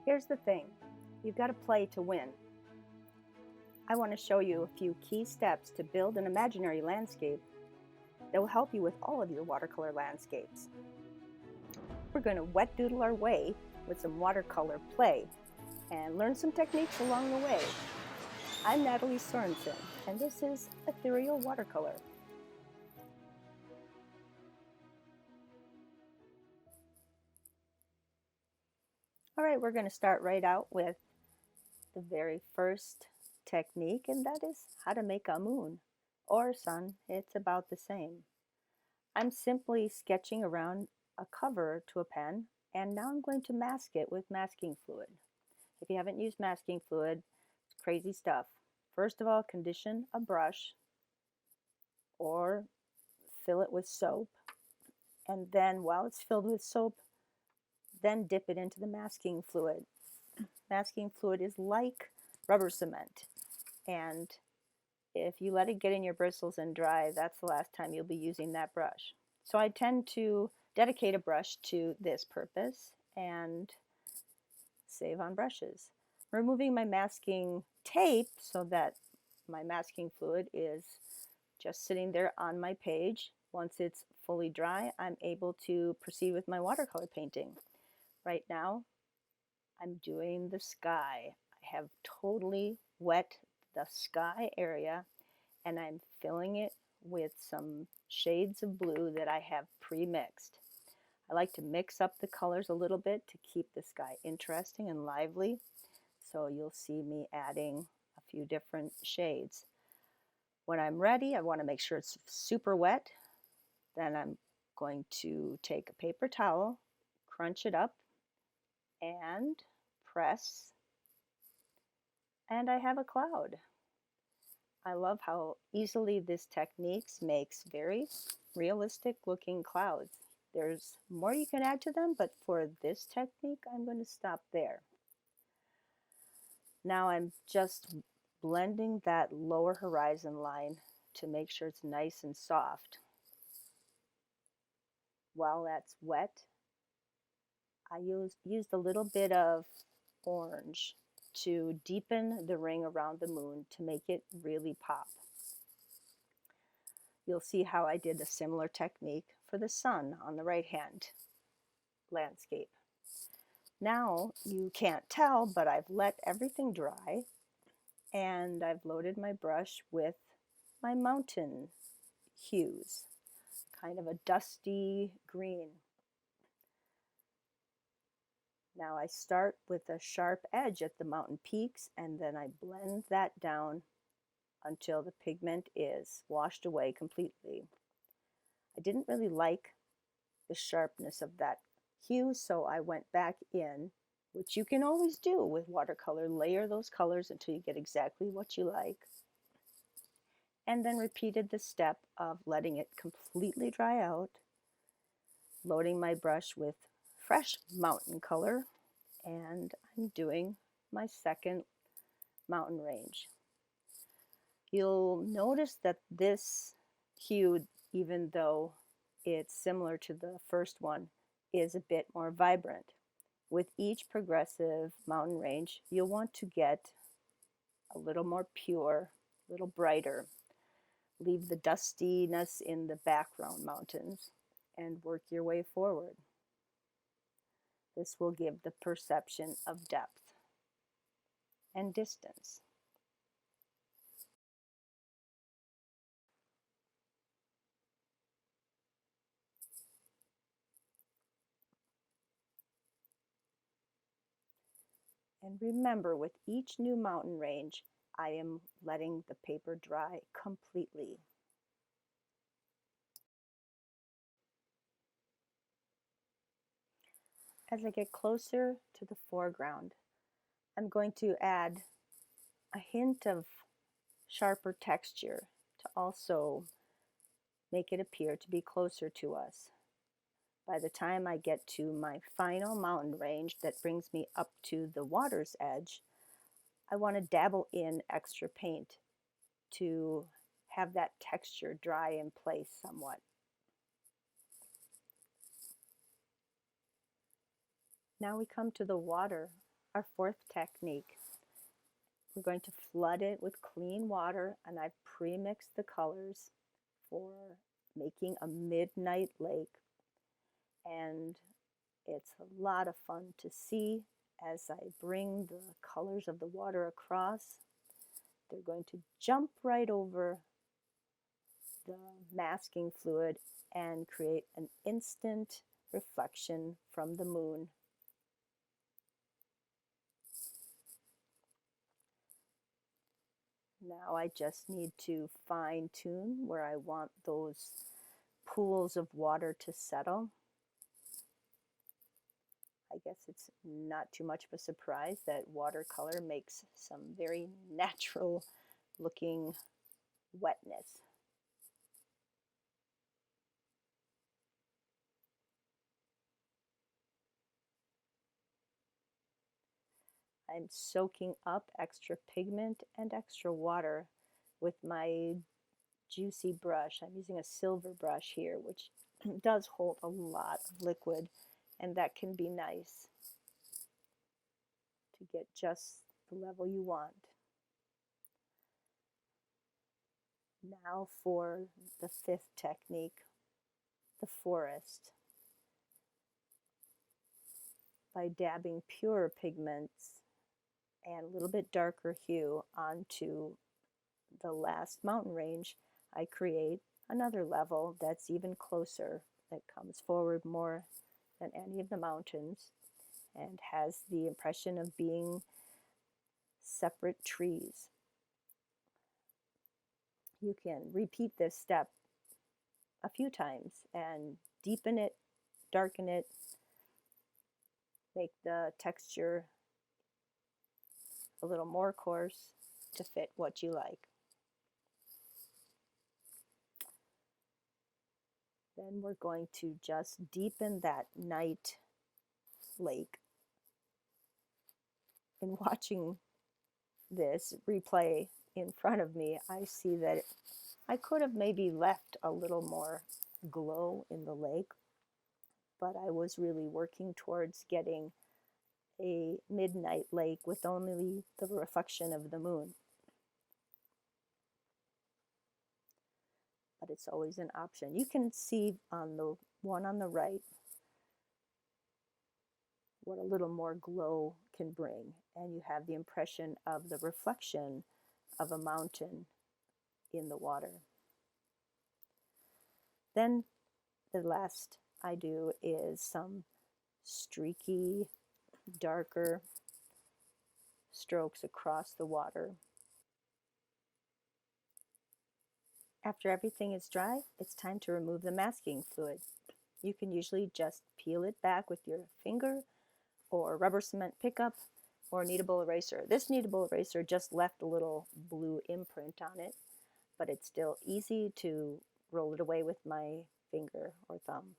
Here's the thing, you've got to play to win. I want to show you a few key steps to build an imaginary landscape that will help you with all of your watercolor landscapes. We're going to wet doodle our way with some watercolor play and learn some techniques along the way. I'm Natalie Sorensen, and this is Ethereal Watercolor. All right, we're going to start right out with the very first technique, and that is how to make a moon or sun. It's about the same. I'm simply sketching around a cover to a pen, and now I'm going to mask it with masking fluid. If you haven't used masking fluid, it's crazy stuff. First of all, condition a brush or fill it with soap, and then while it's filled with soap, then dip it into the masking fluid. Masking fluid is like rubber cement, and if you let it get in your bristles and dry, that's the last time you'll be using that brush. So I tend to dedicate a brush to this purpose and save on brushes. Removing my masking tape so that my masking fluid is just sitting there on my page. Once it's fully dry, I'm able to proceed with my watercolor painting. Right now, I'm doing the sky. I have totally wet the sky area, and I'm filling it with some shades of blue that I have pre-mixed. I like to mix up the colors a little bit to keep the sky interesting and lively. So you'll see me adding a few different shades. When I'm ready, I want to make sure it's super wet. Then I'm going to take a paper towel, crunch it up, and press, and I have a cloud. I love how easily this technique makes very realistic looking clouds. There's more you can add to them, but for this technique, I'm going to stop there. Now I'm just blending that lower horizon line to make sure it's nice and soft. While that's wet, I used a little bit of orange to deepen the ring around the moon to make it really pop. You'll see how I did a similar technique for the sun on the right hand landscape. Now you can't tell, but I've let everything dry, and I've loaded my brush with my mountain hues, kind of a dusty green. Now I start with a sharp edge at the mountain peaks, and then I blend that down until the pigment is washed away completely. I didn't really like the sharpness of that hue, so I went back in, which you can always do with watercolor. Layer those colors until you get exactly what you like, and then repeated the step of letting it completely dry out, loading my brush with fresh mountain color, and I'm doing my second mountain range. You'll notice that this hue, even though it's similar to the first one, is a bit more vibrant. With each progressive mountain range, you'll want to get a little more pure, a little brighter. Leave the dustiness in the background mountains and work your way forward. This will give the perception of depth and distance. And remember, with each new mountain range, I am letting the paper dry completely. As I get closer to the foreground, I'm going to add a hint of sharper texture to also make it appear to be closer to us. By the time I get to my final mountain range that brings me up to the water's edge, I want to dabble in extra paint to have that texture dry in place somewhat. Now we come to the water. our fourth technique. We're going to flood it with clean water, and I've pre-mixed the colors for making a midnight lake. And it's a lot of fun to see as I bring the colors of the water across. They're going to jump right over the masking fluid and create an instant reflection from the moon. Now I just need to fine tune where I want those pools of water to settle. I guess it's not too much of a surprise that watercolor makes some very natural looking wetness. I'm soaking up extra pigment and extra water with my juicy brush. I'm using a silver brush here, which does hold a lot of liquid, and that can be nice to get just the level you want. Now for the fifth technique, the forest. By dabbing purer pigments and a little bit darker hue onto the last mountain range, I create another level that's even closer, that comes forward more than any of the mountains and has the impression of being separate trees. You can repeat this step a few times and deepen it, darken it, make the texture a little more coarse to fit what you like. Then we're going to just deepen that night lake. In watching this replay in front of me, I see that I could have maybe left a little more glow in the lake, but I was really working towards getting a midnight lake with only the reflection of the moon. But it's always an option. You can see on the one on the right what a little more glow can bring, and you have the impression of the reflection of a mountain in the water. Then the last I do is some streaky, darker strokes across the water. After everything is dry, it's time to remove the masking fluid. You can usually just peel it back with your finger or rubber cement pickup or kneadable eraser. This kneadable eraser just left a little blue imprint on it, but it's still easy to roll it away with my finger or thumb.